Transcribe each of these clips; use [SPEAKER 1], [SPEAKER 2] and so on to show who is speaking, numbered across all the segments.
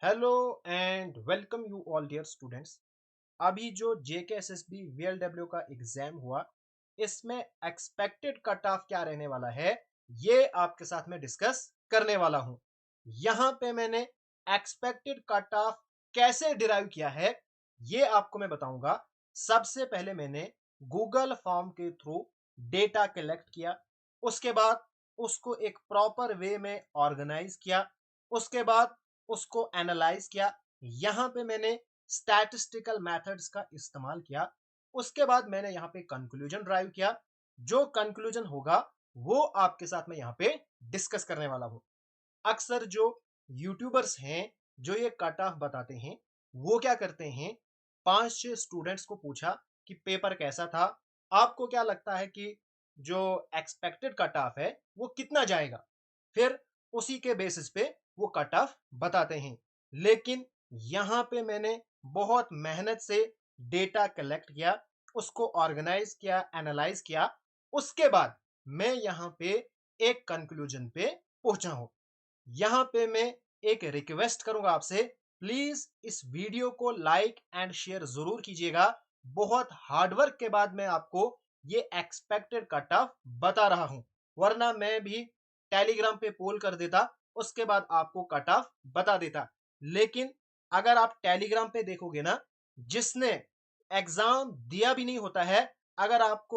[SPEAKER 1] Hello and welcome you all dear students. अभी जो JKSSB VLW का एग्जाम हुआ, इसमें एक्सपेक्टेड कट ऑफ क्या रहने वाला है, ये आपके साथ में डिस्कस करने वाला हूं। यहां पे मैंने एक्सपेक्टेड कट ऑफ कैसे डिराइव किया है, ये आपको मैं बताऊंगा। सबसे पहले मैंने गूगल फॉर्म के थ्रू डेटा कलेक्ट किया, उसके बाद उसको एक प्रॉपर वे में ऑर्गेनाइज किया, उसके बाद उसको एनालाइज किया। यहां पे मैंने स्टैटिस्टिकल मेथड्स का इस्तेमाल किया। उसके बाद मैंने यहाँ पे कंक्लूजन ड्राइव किया। जो कंक्लूजन होगा वो आपके साथ में यहाँ पे डिस्कस करने वाला हूं। अक्सर जो यूट्यूबर्स हैं जो ये कट ऑफ बताते हैं, वो क्या करते हैं, 5-6 स्टूडेंट्स को पूछा कि पेपर कैसा था, आपको क्या लगता है कि जो एक्सपेक्टेड कट ऑफ है वो कितना जाएगा, फिर उसी के बेसिस पे वो कट ऑफ बताते हैं। लेकिन यहाँ पे मैंने बहुत मेहनत से डेटा कलेक्ट किया, उसको ऑर्गेनाइज किया, एनालाइज किया। उसके बाद मैं यहाँ पे एक कंक्लूजन पे पहुंचा हूं। यहां पे मैं एक रिक्वेस्ट करूंगा आपसे, प्लीज इस वीडियो को लाइक एंड शेयर जरूर कीजिएगा। बहुत हार्डवर्क के बाद मैं आपको ये एक्सपेक्टेड कट ऑफ बता रहा हूं, वरना मैं भी टेलीग्राम पे पोल कर देता, उसके बाद आपको कट ऑफ बता देता। लेकिन अगर आप टेलीग्राम पे देखोगे ना, जिसने एग्जाम दिया भी नहीं होता है, अगर आप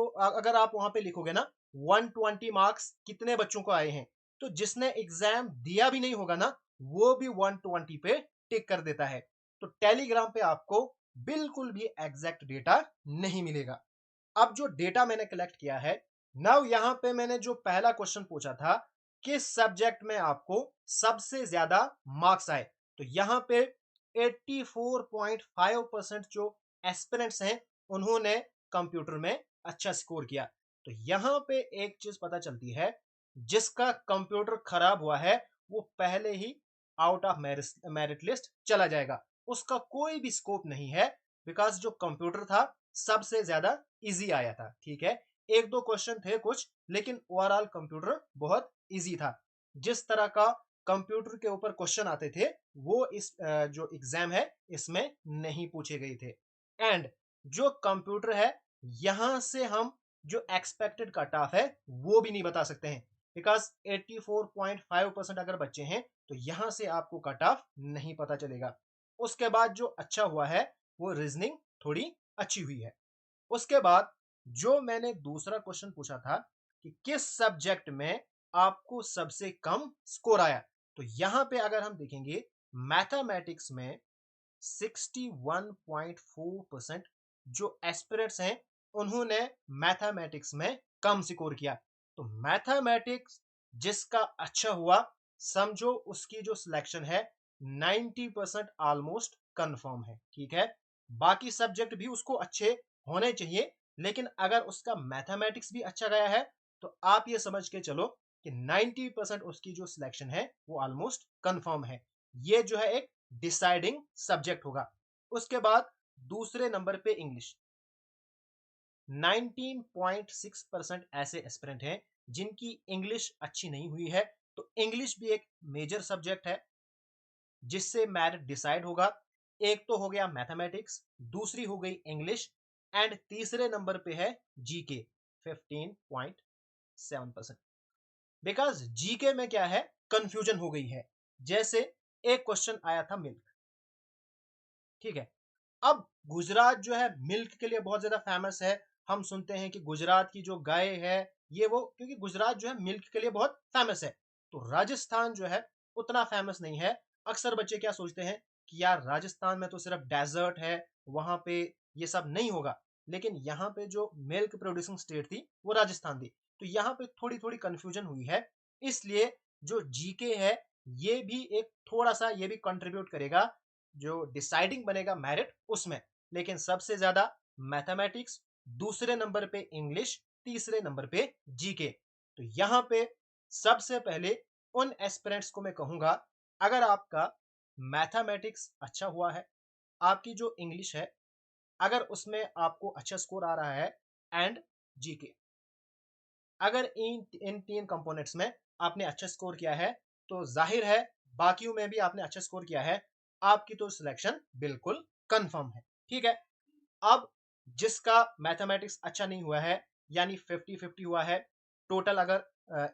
[SPEAKER 1] वहां पे लिखोगे ना 120 मार्क्स कितने बच्चों को आए हैं, तो जिसने एग्जाम दिया भी नहीं होगा ना, वो भी 120 पे टिक कर देता है। तो टेलीग्राम पे आपको बिल्कुल भी एग्जैक्ट डेटा नहीं मिलेगा। अब जो डेटा मैंने कलेक्ट किया है, नाउ यहां पे मैंने जो पहला क्वेश्चन पूछा था, किस सब्जेक्ट में आपको सबसे ज्यादा मार्क्स आए, तो यहां पे 84.5% जो एस्पिरेंट्स हैं उन्होंने कंप्यूटर में अच्छा स्कोर किया। तो यहां पे एक चीज पता चलती है, जिसका कंप्यूटर खराब हुआ है वो पहले ही आउट ऑफ मेरिट लिस्ट चला जाएगा, उसका कोई भी स्कोप नहीं है। बिकॉज जो कंप्यूटर था सबसे ज्यादा इजी आया था, ठीक है। एक दो क्वेश्चन थे कुछ, लेकिन ओवरऑल कंप्यूटर बहुत इजी था। जिस तरह का कंप्यूटर के ऊपर क्वेश्चन आते थे, वो इस जो एग्जाम है इसमें नहीं पूछे गए थे। एंड जो कंप्यूटर है, यहां से हम जो एक्सपेक्टेड कट ऑफ है वो भी नहीं बता सकते हैं। बिकॉज 84.5% अगर बच्चे हैं, तो यहां से आपको कट ऑफ नहीं पता चलेगा। उसके बाद जो अच्छा हुआ है वो रीजनिंग थोड़ी अच्छी हुई है। उसके बाद जो मैंने दूसरा क्वेश्चन पूछा था कि किस सब्जेक्ट में आपको सबसे कम स्कोर आया, तो यहां पे अगर हम देखेंगे मैथमेटिक्स में 61.4% जो एस्पिरेंट्स हैं उन्होंने मैथमेटिक्स में कम स्कोर किया। तो मैथमेटिक्स जिसका अच्छा हुआ, समझो उसकी जो सिलेक्शन है 90% ऑलमोस्ट कंफर्म है, ठीक है। बाकी सब्जेक्ट भी उसको अच्छे होने चाहिए, लेकिन अगर उसका मैथमेटिक्स भी अच्छा गया है, तो आप ये समझ के चलो कि 90% उसकी जो सिलेक्शन है वो ऑलमोस्ट कंफर्म है। ये जो है एक डिसाइडिंग सब्जेक्ट होगा। उसके बाद दूसरे नंबर पे इंग्लिश, 19.6% ऐसे एस्पिरेंट हैं जिनकी इंग्लिश अच्छी नहीं हुई है। तो इंग्लिश भी एक मेजर सब्जेक्ट है जिससे मेरिट डिसाइड होगा। एक तो हो गया मैथमेटिक्स, दूसरी हो गई इंग्लिश, एंड तीसरे नंबर पे है जीके 15.7%। बिकॉज जीके में क्या है, कंफ्यूजन हो गई है। जैसे एक क्वेश्चन आया था मिल्क, ठीक है। अब गुजरात जो है मिल्क के लिए बहुत ज्यादा फेमस है। हम सुनते हैं कि गुजरात की जो गाय है ये वो, क्योंकि गुजरात जो है मिल्क के लिए बहुत फेमस है। तो राजस्थान जो है उतना फेमस नहीं है। अक्सर बच्चे क्या सोचते हैं कि यार राजस्थान में तो सिर्फ डेजर्ट है, वहां पे ये सब नहीं होगा। लेकिन यहाँ पे जो मिल्क प्रोड्यूसिंग स्टेट थी वो राजस्थान थी। तो यहाँ पे थोड़ी थोड़ी कंफ्यूजन हुई है। इसलिए जो जीके है ये भी एक थोड़ा सा ये भी कंट्रीब्यूट करेगा, जो डिसाइडिंग बनेगा मेरिट उसमें। लेकिन सबसे ज्यादा मैथमेटिक्स, दूसरे नंबर पे इंग्लिश, तीसरे नंबर पे जीके। तो यहां पे सबसे पहले उन एस्पिरेंट्स को मैं कहूंगा, अगर आपका मैथमेटिक्स अच्छा हुआ है, आपकी जो इंग्लिश है अगर उसमें आपको अच्छा स्कोर आ रहा है, एंड जीके, अगर इन तीन कंपोनेंट्स में आपने अच्छा स्कोर किया है, तो जाहिर है बाकियों में भी आपने अच्छा स्कोर किया है, आपकी तो सिलेक्शन बिल्कुल कंफर्म है। ठीक है, अब जिसका मैथमेटिक्स अच्छा नहीं हुआ है, यानी 50-50 हुआ है, टोटल अगर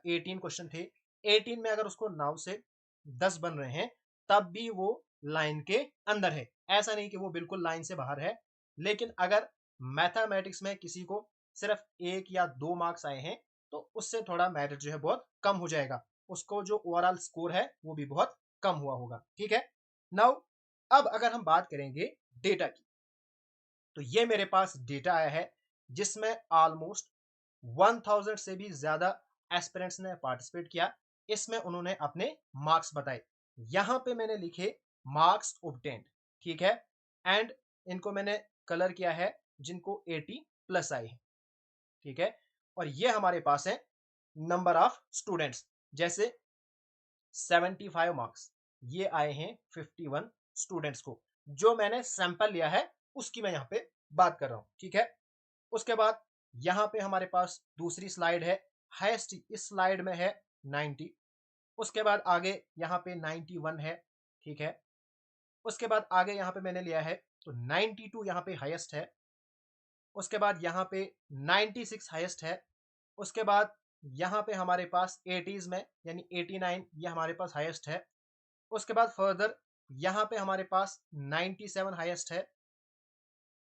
[SPEAKER 1] 18 क्वेश्चन थे, 18 में अगर उसको 9 से 10 बन रहे हैं, तब भी वो लाइन के अंदर है। ऐसा नहीं कि वो बिल्कुल लाइन से बाहर है। लेकिन अगर मैथमेटिक्स में किसी को सिर्फ 1 या 2 मार्क्स आए हैं, तो उससे थोड़ा मेरिट जो है बहुत कम हो जाएगा, उसको जो ओवरऑल स्कोर है वो भी बहुत कम हुआ होगा। ठीक है, नाउ अब अगर हम बात करेंगे डेटा की, तो ये मेरे पास डेटा आया है जिसमें ऑलमोस्ट 1000 से भी ज्यादा एस्पिरेंट्स ने पार्टिसिपेट किया। इसमें उन्होंने अपने मार्क्स बताए, यहां पे मैंने लिखे मार्क्स ऑब्टेन्ड। ठीक है, एंड इनको मैंने कलर किया है जिनको 80 प्लस आए हैं। ठीक है, और ये हमारे पास है नंबर ऑफ स्टूडेंट्स, जैसे 75 मार्क्स ये आए हैं 51 स्टूडेंट्स को। जो मैंने सैंपल लिया है उसकी मैं यहाँ पे बात कर रहा हूँ। ठीक है, उसके बाद यहाँ पे हमारे पास दूसरी स्लाइड है, हाईएस्ट इस स्लाइड में है 90। उसके बाद आगे यहाँ पे 91 है। ठीक है, उसके बाद आगे यहाँ पे मैंने लिया है तो 92 यहाँ पे हाईएस्ट है। उसके बाद यहाँ पे 96 हाईएस्ट है। उसके बाद यहाँ पे हमारे पास 80s में यानी 89 ये हमारे पास हाईएस्ट है। उसके बाद फर्दर यहाँ पे हमारे पास 97 हाईएस्ट है,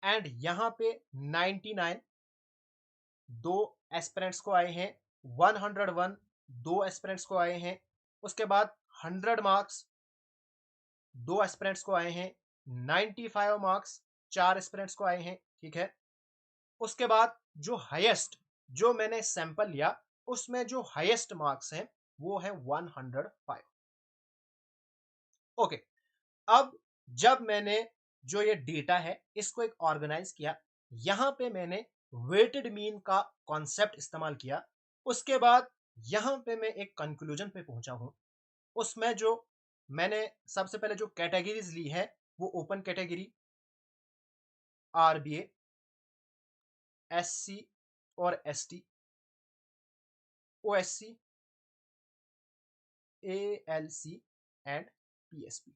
[SPEAKER 1] एंड यहाँ पे 99 दो एस्पिरेंट्स को आए हैं, 101 दो एस्पिरेंट्स को आए हैं। उसके बाद 100 मार्क्स दो एस्पिरेंट्स को आए हैं, 95 मार्क्स चार एस्पिरेंट्स को आए हैं। ठीक है, उसके बाद जो हाईएस्ट जो मैंने सैंपल लिया उसमें जो हाईएस्ट मार्क्स हैं वो है 105। ओके, अब जब मैंने जो ये डेटा है इसको एक ऑर्गेनाइज किया, यहां पे मैंने वेटेड मीन का कॉन्सेप्ट इस्तेमाल किया। उसके बाद यहां पे मैं एक कंक्लूजन पे पहुंचा हूं। उसमें जो मैंने सबसे पहले जो कैटेगरीज ली है वो ओपन कैटेगरी, आरबीए, एससी और ST, OSC, ALC and PSP.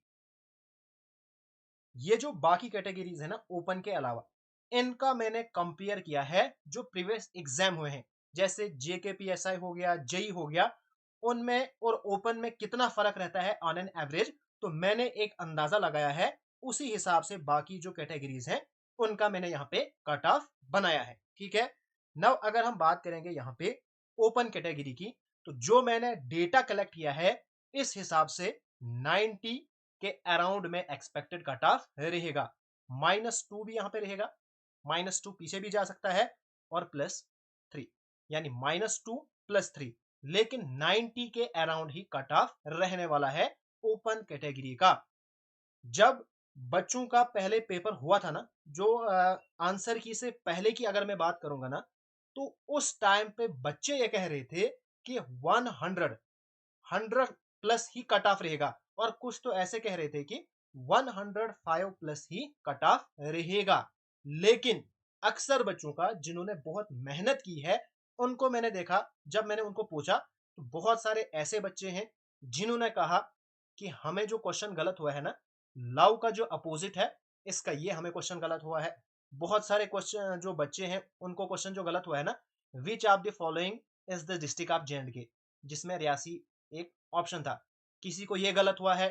[SPEAKER 1] ये जो बाकी कैटेगरीज है ना ओपन के अलावा, इनका मैंने कंपेयर किया है जो प्रीवियस एग्जाम हुए हैं, जैसे जेकेपीएसआई हो गया, जेई हो गया, उनमें और ओपन में कितना फर्क रहता है ऑन एन एवरेज। तो मैंने एक अंदाजा लगाया है, उसी हिसाब से बाकी जो कैटेगरीज हैं उनका मैंने यहाँ पे कट ऑफ बनाया है। ठीक है, नव अगर हम बात करेंगे यहाँ पे ओपन कैटेगरी की, तो जो मैंने डेटा कलेक्ट किया है इस हिसाब से 90 के अराउंड में एक्सपेक्टेड कट ऑफ रहेगा। -2 भी यहां पे रहेगा, -2 पीछे भी जा सकता है, और +3 यानी -2 +3, लेकिन 90 के अराउंड ही कट ऑफ रहने वाला है ओपन कैटेगरी का। जब बच्चों का पहले पेपर हुआ था ना, जो आंसर की से पहले की अगर मैं बात करूंगा ना, तो उस टाइम पे बच्चे ये कह रहे थे कि 100 प्लस ही कट ऑफ रहेगा, और कुछ तो ऐसे कह रहे थे कि 105 प्लस ही कट ऑफ रहेगा। लेकिन अक्सर बच्चों का जिन्होंने बहुत मेहनत की है उनको मैंने देखा, जब मैंने उनको पूछा तो बहुत सारे ऐसे बच्चे हैं जिन्होंने कहा कि हमें जो क्वेश्चन गलत हुआ है ना, लव का जो अपोजिट है इसका, ये हमें क्वेश्चन गलत हुआ है। बहुत सारे क्वेश्चन जो बच्चे हैं उनको क्वेश्चन जो गलत हुआ है ना, which of the following is the district of J, जिसमें रियासी एक ऑप्शन था। किसी को ये गलत हुआ है,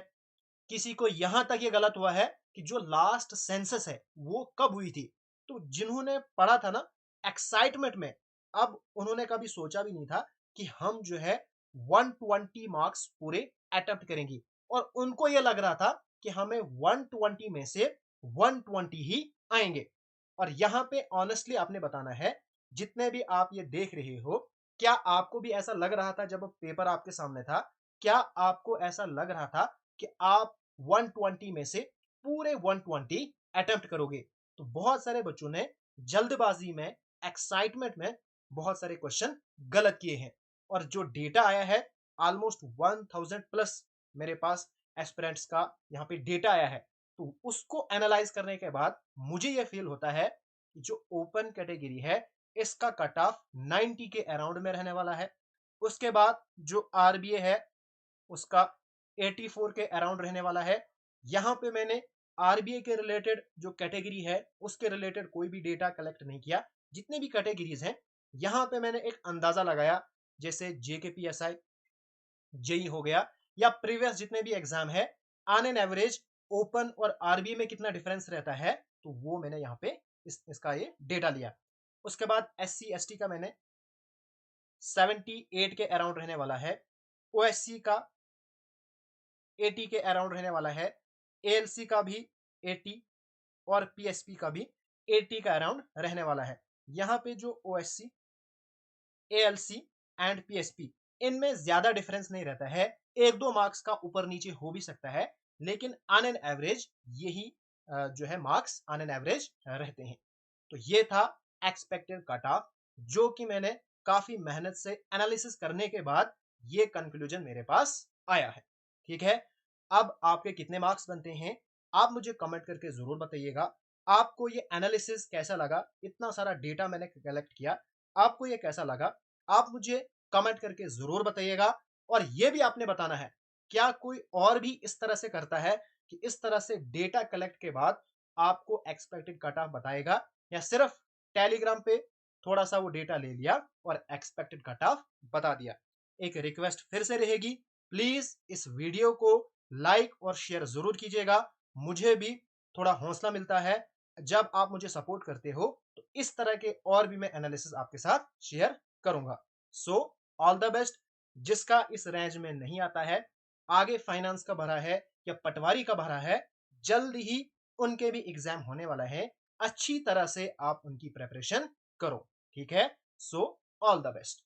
[SPEAKER 1] किसी को यहां तक ये गलत हुआ है कि जो लास्ट सेंसस है वो कब हुई थी। तो जिन्होंने पढ़ा था ना एक्साइटमेंट में, अब उन्होंने कभी सोचा भी नहीं था कि हम जो है 120 मार्क्स पूरे अटेम्प्ट करेंगे, और उनको ये लग रहा था कि हमें 120 में से 120 ही आएंगे। और यहां पे ऑनेस्टली आपने बताना है, जितने भी आप ये देख रहे हो, क्या आपको भी ऐसा लग रहा था जब पेपर आपके सामने था, क्या आपको ऐसा लग रहा था कि आप 120 में से पूरे 120 अटेम्प्ट करोगे? तो बहुत सारे बच्चों ने जल्दबाजी में, एक्साइटमेंट में बहुत सारे क्वेश्चन गलत किए हैं, और जो डेटा आया है ऑलमोस्ट 1000 प्लस मेरे पास एस्पिरेंट्स का यहाँ पे डेटा आया है। तो उसको एनालाइज करने के बाद मुझे ये फील होता है कि जो ओपन कैटेगरी है इसका कट ऑफ 90 के अराउंड में रहने वाला है। उसके बाद जो आरबीए है उसका 84 के अराउंड रहने वाला है। यहाँ पे मैंने आरबीआई के रिलेटेड जो कैटेगरी है उसके रिलेटेड कोई भी डेटा कलेक्ट नहीं किया। जितने भी कैटेगरीज हैं यहाँ पे मैंने एक अंदाजा लगाया, जैसे जेकेपीएसआई, जेई हो गया, या प्रीवियस जितने भी एग्जाम है, ऑन एन एवरेज ओपन और आरबीआई में कितना डिफरेंस रहता है, तो वो मैंने यहाँ पे इसका ये डेटा लिया। उसके बाद एससी एसटी का मैंने 78 के अराउंड रहने वाला है, ओएससी का 80 के अराउंड रहने वाला है, एएलसी का भी 80 और पीएसपी का भी 80 का अराउंड रहने वाला है। यहाँ पे जो ओएससी, एएलसी एंड पीएसपी, इनमें ज्यादा डिफरेंस नहीं रहता है, एक दो मार्क्स का ऊपर नीचे हो भी सकता है, लेकिन ऑन एन एवरेज यही जो है मार्क्स ऑन एन एवरेज रहते हैं। तो ये था एक्सपेक्टेड कट ऑफ, जो कि मैंने काफी मेहनत से एनालिसिस करने के बाद ये कंक्लूजन मेरे पास आया है। ठीक है, अब आपके कितने मार्क्स बनते हैं आप मुझे कमेंट करके जरूर बताइएगा। आपको ये एनालिसिस कैसा लगा, इतना सारा डेटा मैंने कलेक्ट किया, आपको ये कैसा लगा, आप मुझे कमेंट करके जरूर बताइएगा। और ये भी आपने बताना है, क्या कोई और भी इस तरह से करता है कि इस तरह से डेटा कलेक्ट के बाद आपको एक्सपेक्टेड कट ऑफ बताएगा, या सिर्फ टेलीग्राम पे थोड़ा सा वो डेटा ले लिया और एक्सपेक्टेड कट ऑफ बता दिया। एक रिक्वेस्ट फिर से रहेगी, प्लीज इस वीडियो को लाइक और शेयर जरूर कीजिएगा। मुझे भी थोड़ा हौसला मिलता है जब आप मुझे सपोर्ट करते हो, तो इस तरह के और भी मैं एनालिसिस आपके साथ शेयर करूंगा। So all the best. जिसका इस रेंज में नहीं आता है, आगे फाइनेंस का भरा है या पटवारी का भरा है, जल्द ही उनके भी एग्जाम होने वाला है, अच्छी तरह से आप उनकी प्रेपरेशन करो। ठीक है, सो ऑल द बेस्ट।